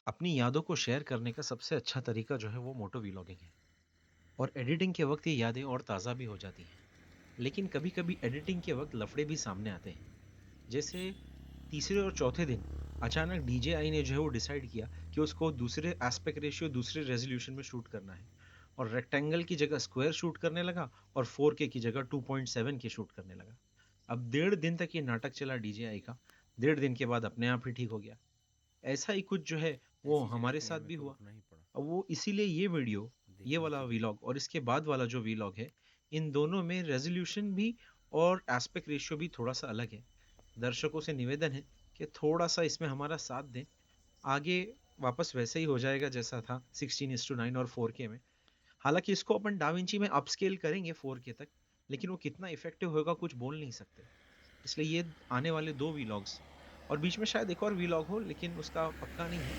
अपनी यादों को शेयर करने का सबसे अच्छा तरीका जो है वो मोटो व्लॉगिंग है। और एडिटिंग के वक्त ये यादें और ताज़ा भी हो जाती हैं। लेकिन कभी कभी एडिटिंग के वक्त लफड़े भी सामने आते हैं। जैसे तीसरे और चौथे दिन अचानक DJI ने जो है वो डिसाइड किया कि उसको दूसरे एस्पेक्ट रेशियो दूसरे रेजोल्यूशन में शूट करना है, और रेक्टेंगल की जगह स्क्वायर शूट करने लगा और 4K की जगह 2.7 के शूट करने लगा। अब 1.5 दिन तक ये नाटक चला DJI का। 1.5 दिन के बाद अपने आप ही ठीक हो गया। ऐसा ही कुछ जो है वो ऐसी हमारे झटके में साथ मेरे भी को हुआ। रुकना ही पड़ा। अब वो इसीलिए ये वीडियो, ये देखना वाला चाहिए था। व्लॉग और इसके बाद वाला जो व्लॉग है, इन दोनों में रेजोल्यूशन भी और एस्पेक्ट रेशियो भी थोड़ा सा अलग है। दर्शकों से निवेदन है कि थोड़ा सा इसमें हमारा साथ दें। आगे वापस वैसे ही हो जाएगा जैसा था 16:9 और 4K में। हालांकि इसको अपन डाविंची में अपस्केल करेंगे 4K तक, लेकिन वो कितना इफेक्टिव होगा कुछ बोल नहीं सकते। इसलिए ये आने वाले दो व्लॉग्स, और बीच में शायद एक और व्लॉग हो लेकिन उसका पक्का नहीं है,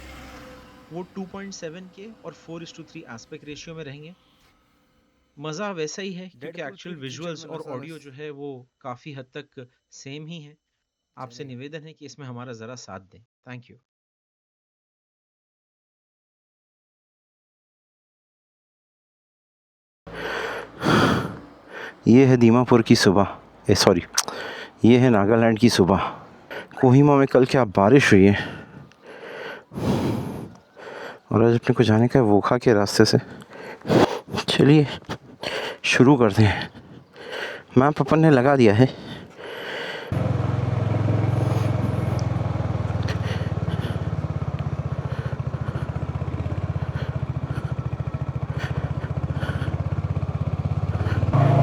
वो 2.7 के और 4:3 एस्पेक्ट रेशियो में रहेंगे। मज़ा वैसा ही है क्योंकि डेडपुल एक्चुअल 3 कीचड़ विजुअल्स में और नसा ऑडियो नस। जो है वो काफ़ी हद तक सेम ही है। आपसे चलेगा। निवेदन है कि इसमें हमारा ज़रा साथ दें। Thank you. ये है दीमापुर की सुबह, सॉरी, ये है नागालैंड की सुबह। कोहिमा में कल क्या बारिश हुई है। और आज अपने को जाने का है वोखा के रास्ते से। चलिए शुरू करते हैं। मैप अपन ने लगा दिया है।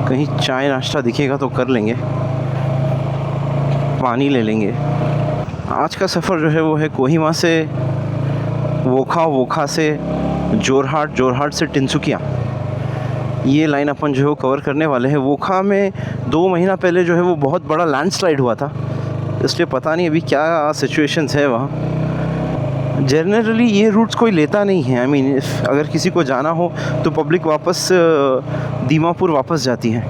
कहीं चाय नाश्ता दिखेगा तो कर लेंगे, पानी ले लेंगे। आज का सफ़र जो है वो है कोहिमा से वोखा, वोखा से जोरहाट, जोरहाट से टिनसुकिया। ये लाइन अपन जो है वो कवर करने वाले हैं। वोखा में 2 महीना पहले जो है वो बहुत बड़ा लैंडस्लाइड हुआ था, इसलिए पता नहीं अभी क्या सिचुएशंस है वहाँ। जनरली ये रूट्स कोई लेता नहीं है। आई मीन अगर किसी को जाना हो तो पब्लिक वापस दीमापुर वापस जाती है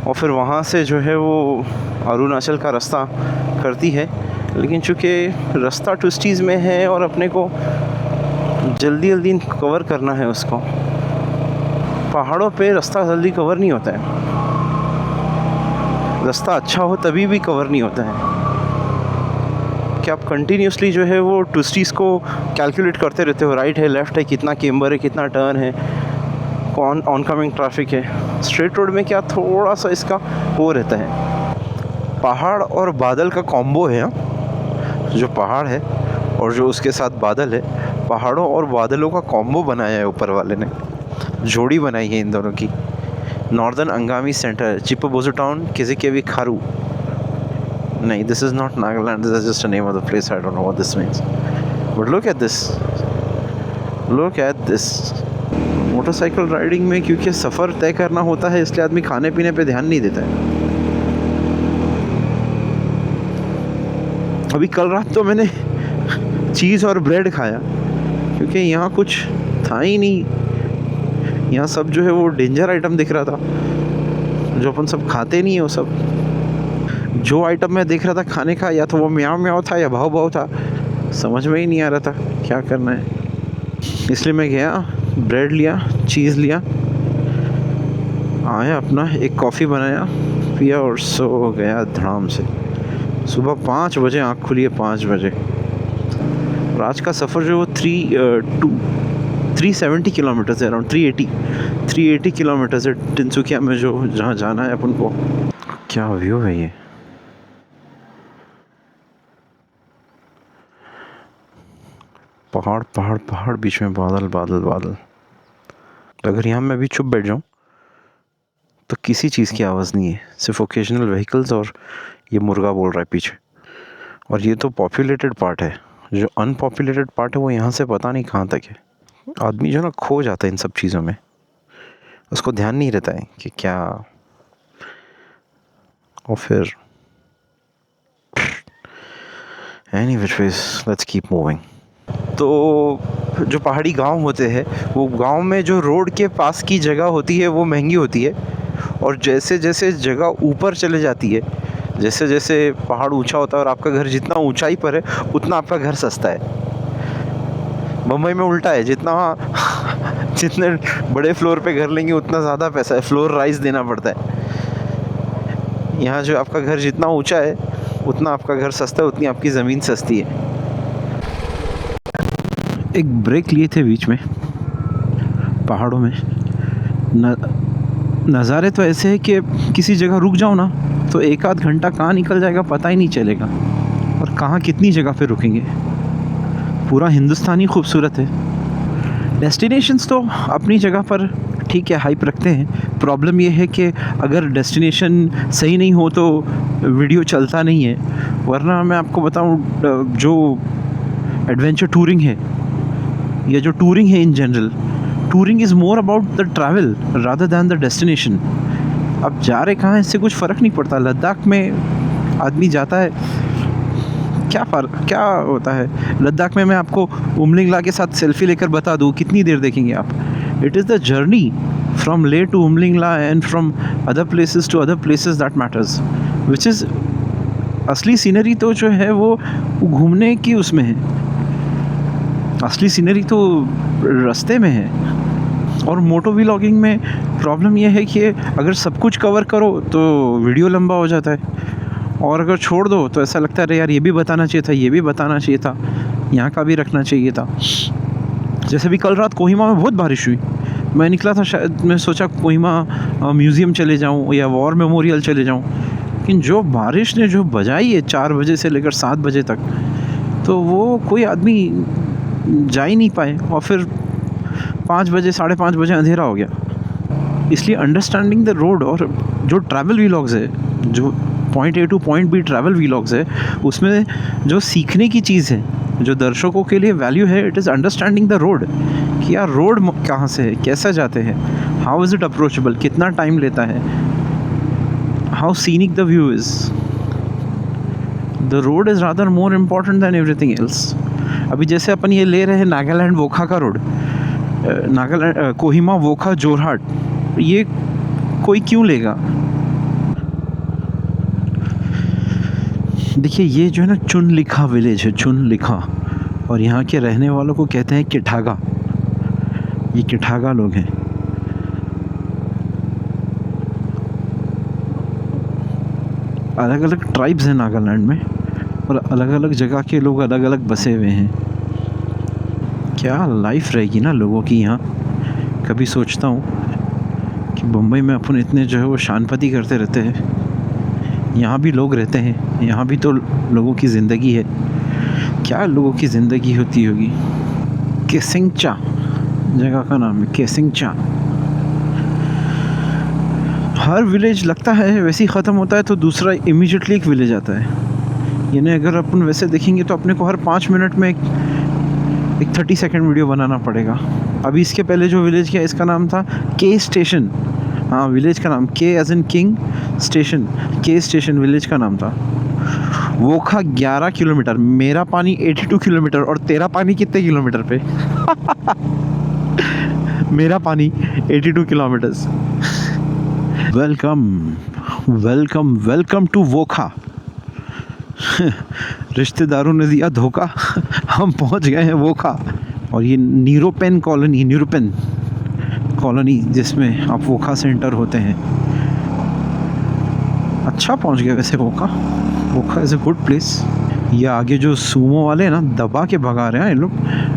और फिर वहाँ से जो है वो अरुणाचल का रास्ता करती है। लेकिन चूँकि रास्ता ट्विस्टीज़ में है और अपने को जल्दी जल्दी कवर करना है उसको, पहाड़ों पे रास्ता जल्दी कवर नहीं होता है। रास्ता अच्छा हो तभी भी कवर नहीं होता है कि आप कंटिन्यूसली जो है वो ट्विस्टीज़ को कैलकुलेट करते रहते हो। राइट है, लेफ़्ट है, कितना केम्बर है, कितना टर्न है, कौन ऑनकमिंग ट्रैफिक है। स्ट्रेट रोड में क्या थोड़ा सा इसका वो रहता है। पहाड़ और बादल का कॉम्बो है। जो पहाड़ है और जो उसके साथ बादल है, पहाड़ों और बादलों का कॉम्बो बनाया है ऊपर वाले ने, जोड़ी बनाई है इन दोनों की। Northern Angami centre, Chiephobozou town, Kezikevi Kharu. नहीं, this is not Nagaland. This is just a name of the place. I don't know what this means. But look at this. Look at this. Motorcycle riding में क्योंकि सफ़र तय करना होता है इसलिए आदमी खाने पीने पे ध्यान नहीं देता है। अभी कल रात तो मैंने चीज़ और ब्रेड खाया क्योंकि यहाँ कुछ था ही नहीं। यहाँ सब जो है वो डेंजर आइटम दिख रहा था, जो अपन सब खाते नहीं है वो सब। जो आइटम मैं देख रहा था खाने का, या तो वो म्याओ म्याओ था या भाव भाव था, समझ में ही नहीं आ रहा था क्या करना है। इसलिए मैं गया, ब्रेड लिया, चीज़ लिया, आया, अपना एक कॉफ़ी बनाया, पिया और सो गया धड़ाम से। सुबह 5 बजे आँख खुली है, 5 बजे। और आज का सफ़र जो वो 370 किलोमीटर है, अराउंड 380 किलोमीटर है टिनसुकिया में, जो जहाँ जाना है अपन को। क्या व्यू है ये। पहाड़ पहाड़ पहाड़, बीच में बादल बादल बादल। अगर यहाँ मैं भी चुप बैठ जाऊँ तो किसी चीज़ की आवाज़ नहीं है, सिर्फ ओकेजनल व्हीकल्स और ये मुर्गा बोल रहा है पीछे। और ये तो पॉपुलेटेड पार्ट है। जो अनपॉपुलेटेड पार्ट है वो यहाँ से पता नहीं कहाँ तक है। आदमी जो ना खो जाता है इन सब चीज़ों में, उसको ध्यान नहीं रहता है कि क्या। और फिर any which ways, let's keep moving. तो जो पहाड़ी गांव होते हैं, वो गांव में जो रोड के पास की जगह होती है वो महंगी होती है, और जैसे जैसे जगह ऊपर चले जाती है, जैसे जैसे पहाड़ ऊंचा होता है और आपका घर जितना ऊंचाई पर है उतना आपका घर सस्ता है। मुंबई में उल्टा है, जितना जितने बड़े फ्लोर पे घर लेंगे उतना ज़्यादा पैसा है, फ्लोर राइज देना पड़ता है। यहाँ जो आपका घर जितना ऊंचा है उतना आपका घर सस्ता है, उतनी आपकी ज़मीन सस्ती है। एक ब्रेक लिए थे बीच में पहाड़ों में। नज़ारे तो ऐसे है कि किसी जगह रुक जाओ ना तो एक आध घंटा कहाँ निकल जाएगा पता ही नहीं चलेगा, और कहाँ कितनी जगह पे रुकेंगे। पूरा हिंदुस्तान ही खूबसूरत है। डेस्टिनेशंस तो अपनी जगह पर ठीक है, हाइप रखते हैं। प्रॉब्लम ये है कि अगर डेस्टिनेशन सही नहीं हो तो वीडियो चलता नहीं है। वरना मैं आपको बताऊं, जो एडवेंचर टूरिंग है या जो टूरिंग है in general, touring is more about the travel rather than the destination. अब जा रहे कहाँ, इससे कुछ फ़र्क नहीं पड़ता। लद्दाख में आदमी जाता है, क्या होता है लद्दाख में, मैं आपको उमलिंगला के साथ सेल्फी लेकर बता दूँ, कितनी देर देखेंगे आप। It is the journey from Leh to Umlingla and from other places to other places that matters, which is असली सीनरी तो जो है वो घूमने की उसमें है, असली सीनरी तो रास्ते में है। और मोटो व्लॉगिंग में प्रॉब्लम यह है कि अगर सब कुछ कवर करो तो वीडियो लंबा हो जाता है, और अगर छोड़ दो तो ऐसा लगता है अरे यार ये भी बताना चाहिए था, ये भी बताना चाहिए था, यहाँ का भी रखना चाहिए था। जैसे भी कल रात कोहिमा में बहुत बारिश हुई, मैं निकला था, शायद मैं सोचा कोहिमा म्यूज़ियम चले जाऊँ या वॉर मेमोरियल चले जाऊँ, लेकिन जो बारिश ने जो बजाई है 4 बजे से लेकर 7 बजे तक, तो वो कोई आदमी जा ही नहीं पाए, और फिर 5 बजे 5:30 बजे अंधेरा हो गया। इसलिए अंडरस्टैंडिंग द रोड, और जो ट्रैवल व्लॉग्स है, जो point A two point be travel vlogs है, उसमें जो सीखने की चीज़ है, जो दर्शकों के लिए वैल्यू है, it is understanding the road, कि यार रोड कहाँ से है, कैसे जाते हैं, हाउ इज़ इट अप्रोचेबल, कितना टाइम लेता है, how scenic the view is. The road is rather more important than everything else. अभी जैसे अपन ये ले रहे हैं नागालैंड वोखा का रोड, नागालैंड कोहिमा वोखा जोरहाट, ये कोई क्यों लेगा। देखिए ये जो है ना चुनलिखा विलेज है, चुनलिखा, और यहाँ के रहने वालों को कहते हैं किठागा। ये किठागा लोग हैं। अलग अलग ट्राइब्स हैं नागालैंड में, और अलग अलग जगह के लोग अलग अलग बसे हुए हैं। क्या लाइफ रहेगी ना लोगों की यहाँ। कभी सोचता हूँ कि मुंबई में अपन इतने जो है वो शानपति करते रहते हैं, यहाँ भी लोग रहते हैं, यहाँ भी तो लोगों की ज़िंदगी है। क्या लोगों की ज़िंदगी होती होगी। केसिंगचा जगह का नाम है, केसिंगचा। हर विलेज लगता है वैसे ही ख़त्म होता है तो दूसरा इमीडिएटली एक विलेज आता है। यानी अगर अपन वैसे देखेंगे तो अपने को हर 5 मिनट में एक 30 सेकंड वीडियो बनाना पड़ेगा। अभी इसके पहले जो विलेज किया इसका नाम था के स्टेशन। हाँ, विलेज का नाम के एज इन किंग, स्टेशन, के स्टेशन विलेज का नाम था। वोखा 11 किलोमीटर, मेरा पानी 82 किलोमीटर, और तेरा पानी कितने किलोमीटर पे? मेरा पानी 82 kilometres. Welcome welcome welcome to Wokha. रिश्तेदारों ने दिया धोखा, हम पहुंच गए हैं वोखा। और ये न्यूरोपेन कॉलोनी जिसमें आप वोखा से एंटर होते हैं। अच्छा पहुंच गए वैसे Wokha is a good place. ये आगे जो सूमो वाले हैं ना, दबा के भगा रहे हैं इन लोग,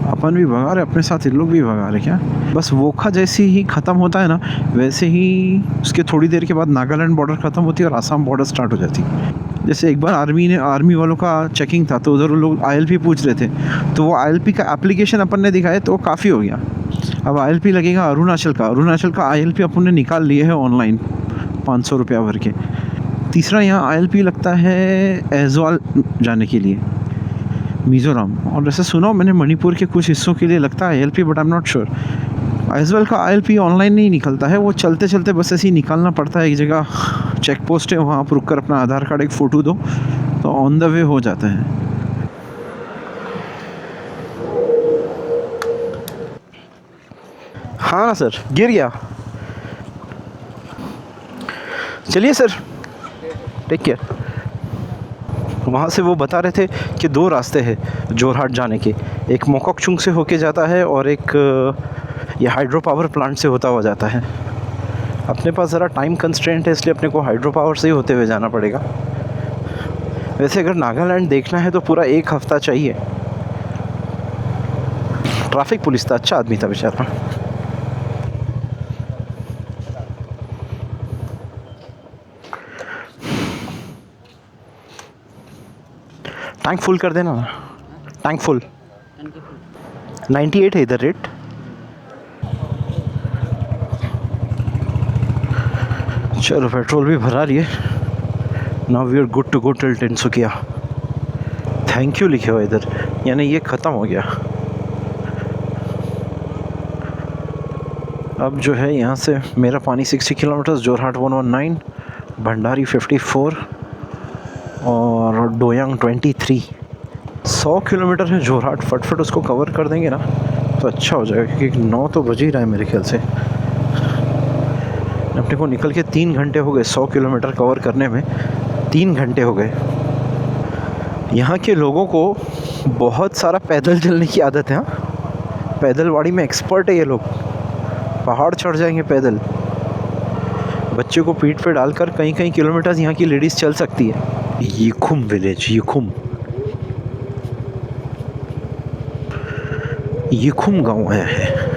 अपन भी भगा रहे, अपने साथ इन लोग भी भगा रहे। क्या बस वोखा जैसे ही ख़त्म होता है ना, वैसे ही उसके थोड़ी देर के बाद नागालैंड बॉर्डर ख़त्म होती है और आसाम बॉर्डर स्टार्ट हो जाती है। जैसे एक बार आर्मी वालों का चेकिंग था तो उधर लोग ILP पूछ रहे थे, तो वो ILP का एप्लीकेशन अपन ने दिखाया तो काफ़ी हो गया। अब ILP लगेगा अरुणाचल का ILP अपन ने निकाल लिए है ऑनलाइन 500 रुपया भर के। तीसरा यहाँ ILP लगता है ऐज़वाल जाने के लिए, मिज़ोरम। और जैसे सुना मैंने मणिपुर के कुछ हिस्सों के लिए लगता है ILP, but I am not sure. Aizawl का ILP ऑनलाइन नहीं निकलता है, वो चलते चलते बस ऐसे ही निकालना पड़ता है। एक जगह चेक पोस्ट है, वहाँ आप रुक कर अपना आधार कार्ड एक फ़ोटो दो तो ऑन द वे हो जाता है। हाँ सर, गिर गया। चलिए सर, टेक केयर। वहाँ से वो बता रहे थे कि 2 रास्ते हैं जोरहाट जाने के, एक मोकोकचुंग से होके जाता है और एक ये हाइड्रो पावर प्लांट से होता हुआ जाता है। अपने पास ज़रा टाइम कंस्ट्रेंट है, इसलिए अपने को हाइड्रो पावर से ही होते हुए जाना पड़ेगा। वैसे अगर नागालैंड देखना है तो पूरा 1 हफ़्ता चाहिए। ट्रैफिक पुलिस था, अच्छा आदमी था बेचारा। टैंक फुल कर देना ना, टैंक फुल 98 है इधर रेट। चलो पेट्रोल भी भरा रही है। Now we are good to go till Tinsukia. Thank you लिखे हुआ इधर, यानी ये ख़त्म हो गया। अब जो है यहाँ से मेरा पानी 60 किलोमीटर, जोरहाट 119, भंडारी 54 और डोयांग 23। 100 किलोमीटर है जोरहाट, फटफट उसको कवर कर देंगे ना तो अच्छा हो जाएगा, क्योंकि 9 तो बज ही रहा है मेरे ख्याल से। अपने को निकल के 3 घंटे हो गए, 100 किलोमीटर कवर करने में 3 घंटे हो गए। यहाँ के लोगों को बहुत सारा पैदल चलने की आदत है। हाँ, पैदलवाड़ी में एक्सपर्ट है ये लोग, पहाड़ चढ़ जाएंगे पैदल। बच्चे को पीठ पे डालकर कई कई किलोमीटर यहाँ की लेडीज़ चल सकती है। युखुम विलेज, युखुम गांव आया है,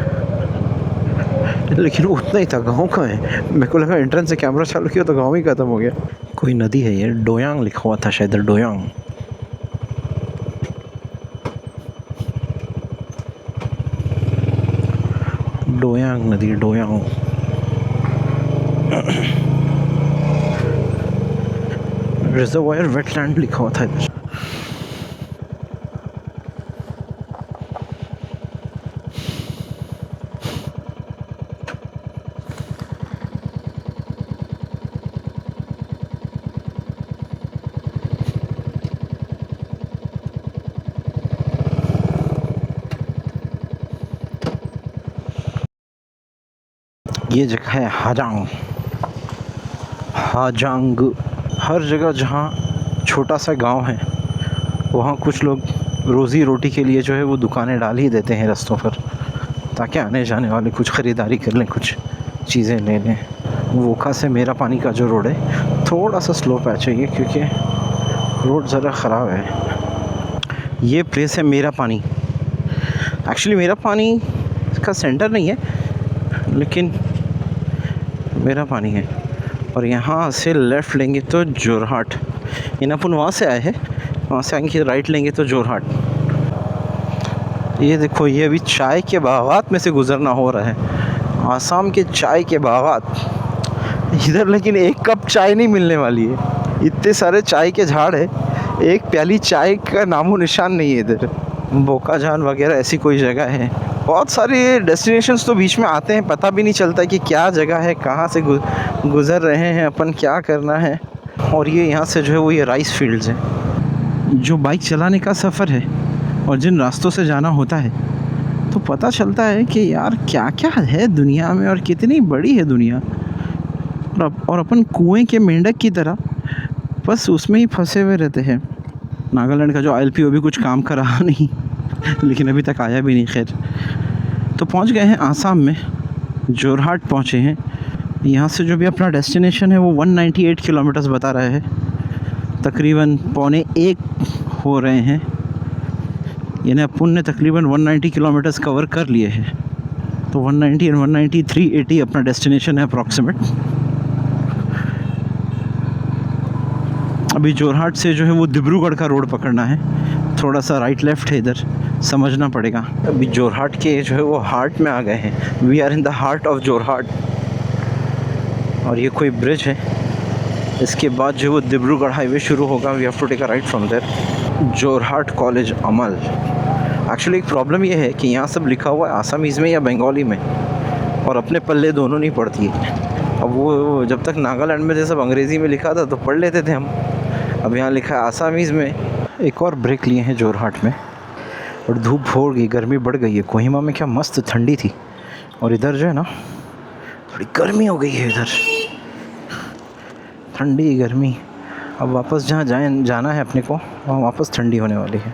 लेकिन वो उतना ही था, गांव कहाँ है। मेरे को लगा एंट्रेंस से कैमरा चालू किया तो गांव ही खत्म हो गया। कोई नदी है ये, डोयांग लिखा हुआ था शायद, डोयांग। डोयांग नदी, डोयांग। रिजर्वायर वेटलैंड लिखा हुआ था इधर। ये जगह है हाजांग। हाजांग, हर जगह जहाँ छोटा सा गांव है वहाँ कुछ लोग रोज़ी रोटी के लिए जो है वो दुकानें डाल ही देते हैं रास्तों पर, ताकि आने जाने वाले कुछ ख़रीदारी कर लें, कुछ चीज़ें ले लें। वोखा से मेरा पानी का जो रोड है थोड़ा सा स्लो पैच है ये, क्योंकि रोड ज़रा ख़राब है। ये प्लेस है मेरा पानी। एक्चुअली मेरा पानी का सेंटर नहीं है, लेकिन मेरा पानी है। और यहाँ से लेफ़्ट लेंगे तो जोरहाट, इन अपन वहाँ से आए हैं, वहाँ से आएंगे राइट लेंगे तो जोरहाट। ये देखो, ये अभी चाय के बागात में से गुज़रना हो रहा है, आसाम के चाय के बागात। इधर लेकिन एक कप चाय नहीं मिलने वाली है, इतने सारे चाय के झाड़ है, एक प्याली चाय का नामो निशान नहीं है इधर। बोकाजान वगैरह ऐसी कोई जगह है। बहुत सारे डेस्टिनेशंस तो बीच में आते हैं, पता भी नहीं चलता कि क्या जगह है, कहाँ से गुज़र रहे हैं अपन, क्या करना है। और ये यहाँ से जो है वो ये राइस फील्ड्स हैं। जो बाइक चलाने का सफ़र है और जिन रास्तों से जाना होता है तो पता चलता है कि यार क्या क्या है दुनिया में और कितनी बड़ी है दुनिया। और अपन कुएं के मेंढक की तरह बस उसमें ही फंसे हुए रहते हैं। नागालैंड का जो ILP भी कुछ काम कर रहा नहीं, लेकिन अभी तक आया भी नहीं। खैर, तो पहुंच गए हैं आसाम में, जोरहाट पहुंचे हैं। यहाँ से जो भी अपना डेस्टिनेशन है वो 198 किलोमीटर्स बता रहा है, तकरीबन 1:15 हो रहे हैं। यानी अपन ने तकरीबन 190 किलोमीटर्स कवर कर लिए हैं। तो 190 और 190 380 अपना डेस्टिनेशन है अप्रॉक्सीमेट। अभी जोरहाट से जो है वो डिब्रूगढ़ का रोड पकड़ना है, थोड़ा सा राइट लेफ़्ट है इधर, समझना पड़ेगा। अभी जोरहाट के जो है वो हार्ट में आ गए हैं। We are in the heart of Jorhat. और ये कोई ब्रिज है, इसके बाद जो वो डिब्रूगढ़ हाईवे शुरू होगा। We have to take a right from there. Jorhat college अमल। एक्चुअली एक प्रॉब्लम ये है कि यहाँ सब लिखा हुआ है आसामीज़ में या बंगाली में, और अपने पल्ले दोनों नहीं पड़ती है। अब वो जब तक नागालैंड में थे सब अंग्रेज़ी में लिखा था तो पढ़ लेते थे हम, अब यहाँ लिखा है आसामीज़ में। एक और ब्रेक लिए हैं जोरहाट में, और धूप हो गई, गर्मी बढ़ गई है। कोहिमा में क्या मस्त ठंडी थी, और इधर जो है ना थोड़ी गर्मी हो गई है, इधर ठंडी गर्मी। अब वापस जहाँ जाना है अपने को, वहाँ वापस ठंडी होने वाली है।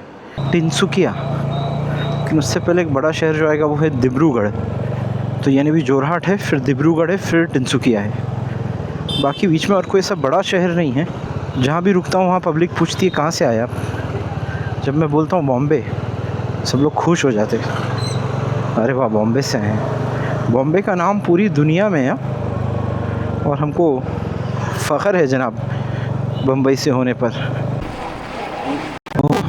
टिनसुकिया, लेकिन उससे पहले एक बड़ा शहर जो आएगा वो है डिब्रूगढ़। तो यानी भी जोरहाट है, फिर डिब्रूगढ़ है, फिर टिनसुकिया है। बाकी बीच में और कोई ऐसा बड़ा शहर नहीं है। जहाँ भी रुकता हूँ वहाँ पब्लिक पूछती है कहाँ से आए आप। जब मैं बोलता हूँ बॉम्बे, सब लोग खुश हो जाते, अरे वाह बॉम्बे से हैं। बॉम्बे का नाम पूरी दुनिया में है और हमको फ़ख्र है जनाब बम्बई से होने पर। ओह,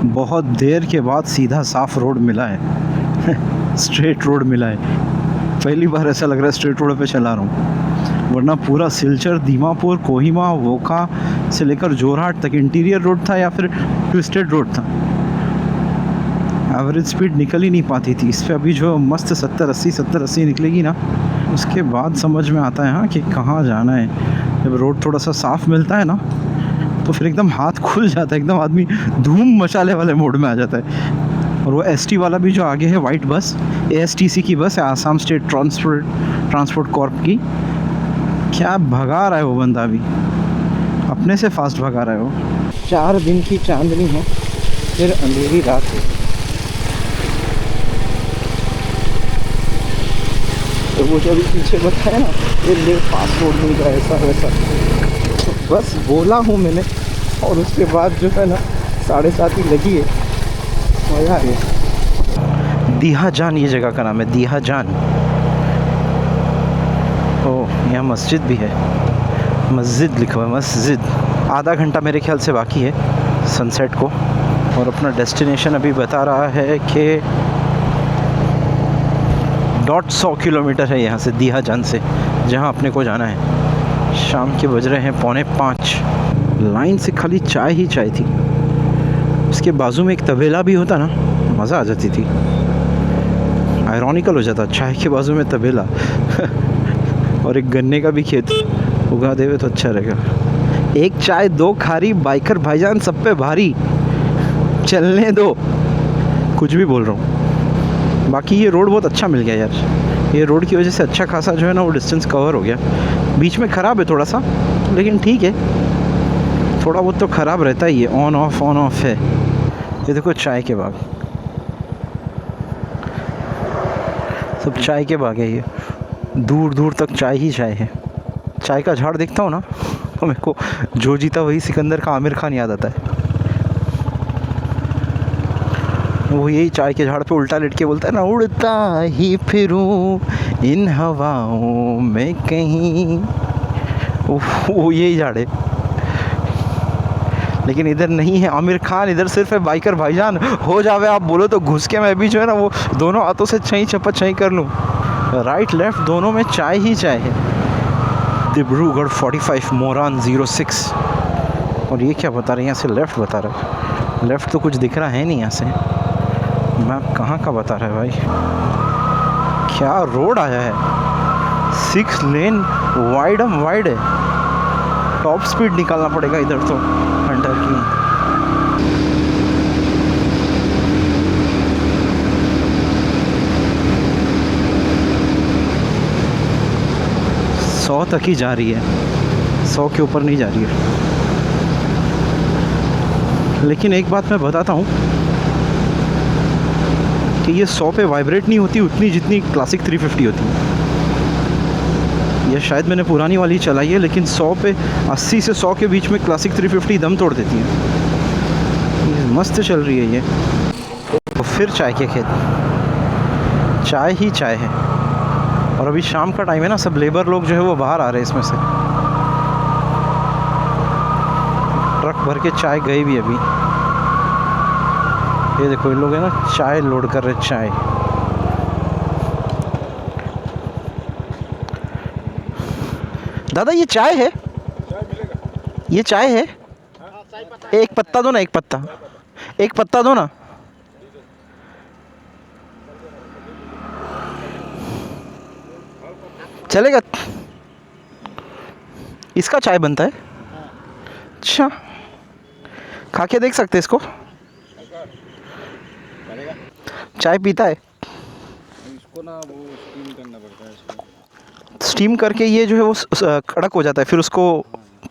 बहुत देर के बाद सीधा साफ रोड मिला है स्ट्रेट रोड मिला है। पहली बार ऐसा लग रहा है स्ट्रेट रोड पे चला रहा हूँ, वरना पूरा सिलचर, दीमापुर, कोहिमा, वोखा से लेकर जोरहाट तक इंटीरियर रोड था या फिर ट्विस्टेड रोड था। एवरेज स्पीड निकल ही नहीं पाती थी। इस पर अभी जो मस्त 70-80 निकलेगी ना, उसके बाद समझ में आता है हाँ कि कहाँ जाना है। जब रोड थोड़ा सा साफ़ मिलता है ना तो फिर एकदम हाथ खुल जाता है, एकदम आदमी धूम मचाले वाले मोड में आ जाता है। और वो एसटी वाला भी जो आगे है, वाइट बस, एएसटीसी की बस है, आसाम स्टेट ट्रांसपोर्ट कॉर्प की। क्या भगा रहा है वो बंदा, भी अपने से फास्ट भगा रहा है वो। 4 दिन की चांदनी है, फिर अंधेरी रात है। तो वो जो अभी पीछे बताया ना, ये फास्ट रोड मिल रहा है ऐसा वैसा, तो बस बोला हूँ मैंने, और उसके बाद जो है ना 7:30 ही लगी है। मज़ा आ गया। दीहा जान ये जगह का नाम है, दीहा जान। ओह, यहाँ मस्जिद भी है, मस्जिद लिखा हुआ है, मस्जिद। आधा घंटा मेरे ख्याल से बाकी है सनसेट को, और अपना डेस्टिनेशन अभी बता रहा है कि 100 किलोमीटर है यहाँ से, दीहा जान से, जहाँ अपने को जाना है। शाम के बज रहे हैं 4:45। लाइन से खाली चाय ही चाय थी। उसके बाजू में एक तबेला भी होता ना, मज़ा आ जाती थी। आयरॉनिकल हो जाता, चाय के बाजू में तबेला और एक गन्ने का भी खेत उगा देवे तो अच्छा रहेगा। एक चाय 2 खारी, बाइकर भाईजान सब पे भारी, चलने दो। कुछ भी बोल रहा हूँ। बाकी ये रोड बहुत अच्छा मिल गया यार। ये रोड की वजह से अच्छा खासा जो है ना वो डिस्टेंस कवर हो गया। बीच में ख़राब है थोड़ा सा, लेकिन ठीक है, थोड़ा बहुत तो ख़राब रहता ही है, ऑन ऑफ है। ये देखो चाय के बाग, सब चाय के बाग है ये, दूर दूर तक चाय ही चाय है। चाय का झाड़ देखता हूँ ना तो मेरे को जो जीता वही सिकंदर का आमिर खान याद आता है। वो यही चाय के झाड़ पे उल्टा लेट के बोलता है ना, उड़ता ही फिरूं इन हवाओं में कहीं। वो यही झाड़ है, लेकिन इधर नहीं है आमिर खान, इधर सिर्फ है बाइकर भाईजान। हो जावे आप बोलो तो घुस के मैं भी जो है ना वो दोनों हाथों से छई चपा छई कर लूँ। राइट लेफ्ट दोनों में चाय ही चाय है। डिब्रूगढ़ 45, मोरान 06। और ये क्या बता रहे हैं, यहाँ से लेफ़्ट बता रहा है। लेफ़्ट तो कुछ दिख रहा है नहीं यहाँ से, मैप कहाँ का बता रहा है भाई। क्या रोड आया है, 6 लेन वाइड है। टॉप स्पीड निकालना पड़ेगा इधर तो हंटर की। सौ तक ही जा रही है, 100 के ऊपर नहीं जा रही है। लेकिन एक बात मैं बताता हूँ कि ये 100 पे वाइब्रेट नहीं होती उतनी जितनी क्लासिक 350 होती है। ये शायद मैंने पुरानी वाली चलाई है, लेकिन 100 पे 80 से 100 के बीच में क्लासिक 350 दम तोड़ देती है। ये मस्त चल रही है ये। तो फिर चाय के खेत, चाय ही चाय है। और अभी शाम का टाइम है ना, सब लेबर लोग जो है वो बाहर आ रहे हैं इसमें से। ट्रक भर के चाय गए भी अभी। ये देखो इन लोग है ना चाय लोड कर रहे, चाय। दादा ये चाय है? चाय मिलेगा। ये चाय है? एक पत्ता दो ना, एक पत्ता दो ना। चलेगा? इसका चाय बनता है? अच्छा, खा के देख सकते हैं इसको। चाय पीता है? इसको ना वो स्टीम करना पड़ता है इसको। स्टीम करके ये जो है वो कड़क हो जाता है, फिर उसको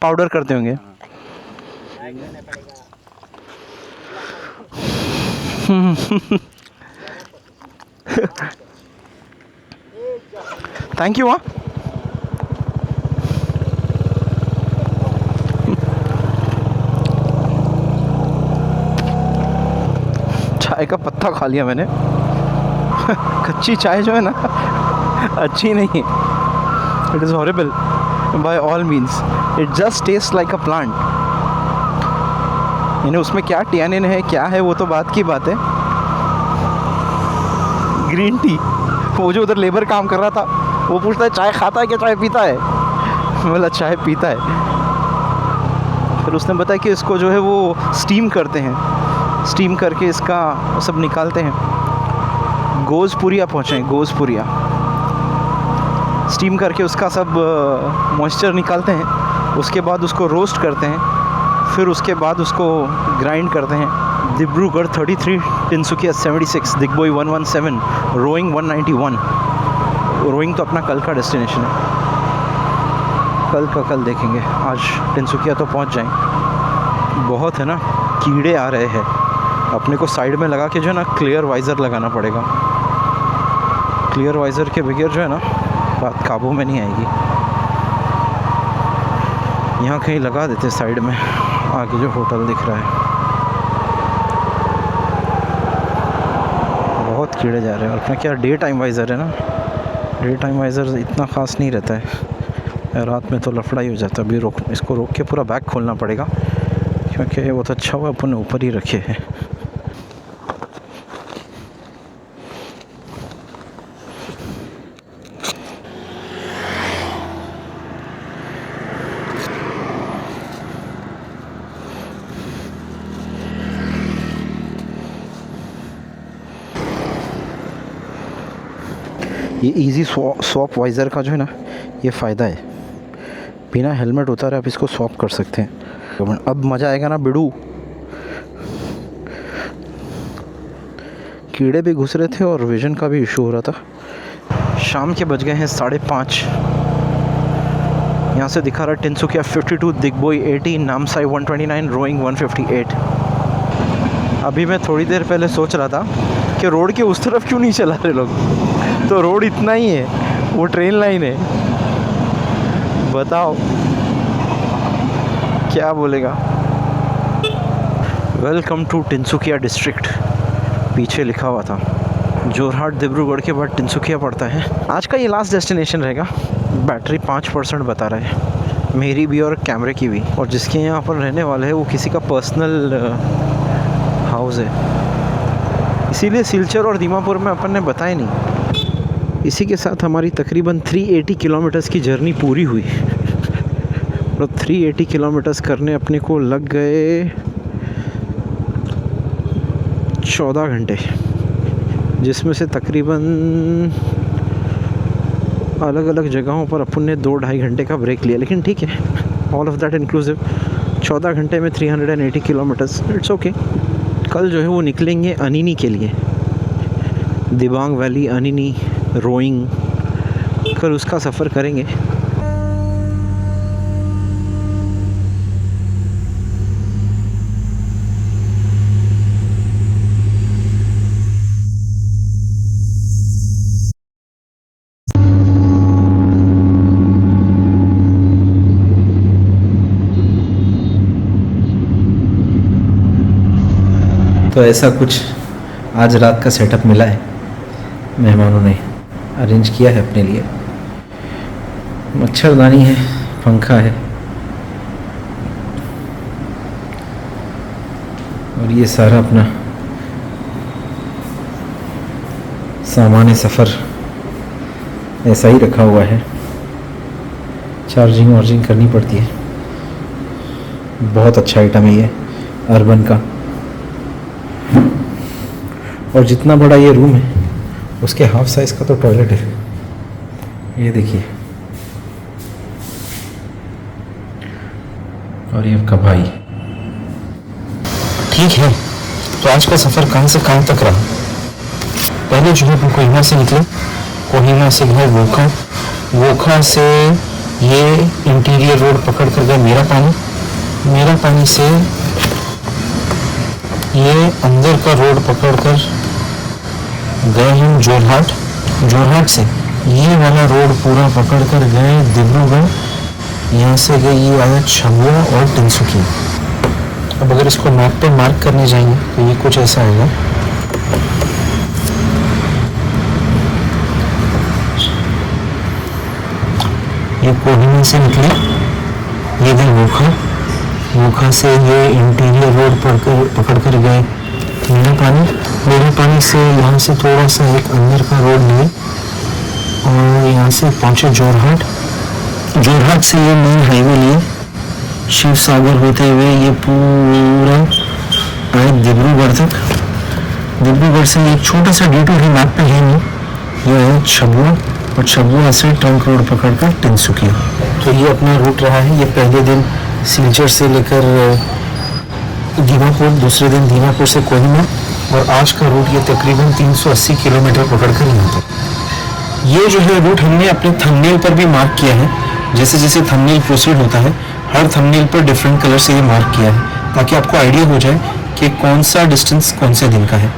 पाउडर करते होंगे। Thank you. हाँ, चाय का पत्ता खा लिया मैंने। कच्ची चाय जो है ना अच्छी नहीं है। It is horrible by all means. It just taste like a plant. यानी उसमें क्या टैनिन है, क्या है, वो तो बात की बात है। ग्रीन टी, वो जो उधर लेबर काम कर रहा था वो पूछता है चाय खाता है क्या, चाय पीता है? बोला चाय पीता है। फिर उसने बताया कि इसको जो है वो स्टीम करते हैं, स्टीम करके इसका सब निकालते हैं। गोजपुरिया पहुँचे, गोजपुरिया स्टीम करके उसका सब मॉइस्चर निकालते हैं। उसके बाद उसको रोस्ट करते हैं, फिर उसके बाद उसको ग्राइंड करते हैं। डिब्रूगढ़ 33, तिनसुकिया 76, दिग्बोई 117, रोइंग 191। रोइंग तो अपना कल का डेस्टिनेशन है, कल का कल देखेंगे। आज तिनसुकिया तो पहुंच जाएं। बहुत है ना, कीड़े आ रहे हैं। अपने को साइड में लगा के जो है ना क्लियर वाइज़र लगाना पड़ेगा। क्लियर वाइज़र के बगैर जो है ना बात काबू में नहीं आएगी। यहाँ कहीं लगा देते साइड में, आगे जो होटल दिख रहा है। बहुत कीड़े जा रहे हैं। और अपना क्या डे टाइम वाइज़र है ना, डे टाइम वाइज़र इतना ख़ास नहीं रहता है, रात में तो लफड़ा ही हो जाता है। अभी इसको रोक के पूरा बैग खोलना पड़ेगा, क्योंकि वो तो अच्छा हुआ अपन ऊपर ही रखे हैं। ये इजी स्वैप वाइज़र का जो है ना ये फ़ायदा है, बिना हेलमेट उतारे आप इसको स्वैप कर सकते हैं। अब मज़ा आएगा ना बिडू। कीड़े भी घुस रहे थे और विज़न का भी इशू हो रहा था। शाम के बज गए हैं 5:30। यहाँ से दिखा रहा है तिनसुकिया 52, दिग्बोई 80, नामसाई 129, रोइंग 158। अभी मैं थोड़ी देर पहले सोच रहा था कि रोड के उस तरफ क्यों नहीं चला रहे लोग, तो रोड इतना ही है, वो ट्रेन लाइन है। बताओ क्या बोलेगा। वेलकम टू तिनसुकिया डिस्ट्रिक्ट पीछे लिखा हुआ था। जोरहाट डिब्रूगढ़ के बाद तिनसुकिया पड़ता है। आज का ये लास्ट डेस्टिनेशन रहेगा। बैटरी 5% बता रहा है, मेरी भी और कैमरे की भी। और जिसके यहाँ पर रहने वाले हैं वो किसी का पर्सनल हाउस है, इसीलिए सिलचर और दीमापुर में अपन ने बताया नहीं। इसी के साथ हमारी तकरीबन 380 किलोमीटर्स की जर्नी पूरी हुई। और 380 किलोमीटर्स करने अपने को लग गए 14 घंटे, जिसमें से तकरीबन अलग अलग जगहों पर अपन ने 2-2.5 घंटे का ब्रेक लिया। लेकिन ठीक है, ऑल ऑफ दैट इंक्लूसिव 14 घंटे में 380 किलोमीटर्स, इट्स ओके। कल जो है वो निकलेंगे अनिनी के लिए, दिबांग वैली, अनिनी, रोइंग, कल उसका सफ़र करेंगे। तो ऐसा कुछ आज रात का सेटअप मिला है, मेहमानों ने अरेंज किया है अपने लिए। मच्छरदानी है, पंखा है, और ये सारा अपना सामान सफ़र ऐसा ही रखा हुआ है। चार्जिंग वार्जिंग करनी पड़ती है। बहुत अच्छा आइटम है ये अर्बन का। और जितना बड़ा ये रूम है उसके हाफ साइज़ का तो टॉयलेट है, ये देखिए। और ये आपका भाई। ठीक है, तो आज का सफ़र कहाँ से कहाँ तक रहा। पहले जो है हम कोहिमा से निकले, कोहिमा से गए वोखा, वोखा से ये इंटीरियर रोड पकड़ कर गए मेरा पानी, मेरा पानी से ये अंदर का रोड पकड़कर गए हम जोरहाट, जोरहाट से ये वाला रोड पूरा पकड़कर गए डिब्रूगढ़, यहाँ से गए ये आया छबुआ और तिनसुकिया। अब अगर इसको मैप पे मार्क करने जाएंगे तो ये कुछ ऐसा आएगा। ये कोहिमा से निकले, ये गए वोखा, वोखा से ये इंटीरियर रोड पकड़ कर गए मेरा पानी से यहाँ से थोड़ा सा एक अंदर का रोड लिए और यहाँ से पहुँचे जोरहाट, जोरहाट से ये मेन हाईवे लिए शिव सागर होते हुए ये पूरा आए डिब्रूगढ़ तक। डिब्रूगढ़ से एक छोटा सा डिटूर है, मैप पे है नहीं, ये है छबुआ और छबुआ से ट्रंक रोड पकड़कर तिनसुकिया। तो ये अपना रूट रहा है। ये पहले दिन सिलचर से लेकर दीमापुर, दूसरे दिन दीमापुर से कोहिमा और आज का रूट ये तकरीबन 380 किलोमीटर पकड़कर यहाँ तक। ये जो है रूट हमने अपने थंबनेल पर भी मार्क किया है। जैसे जैसे थंबनेल प्रोसीड होता है हर थंबनेल पर डिफरेंट कलर से ये मार्क किया है ताकि आपको आइडिया हो जाए कि कौन सा डिस्टेंस कौन से दिन का है।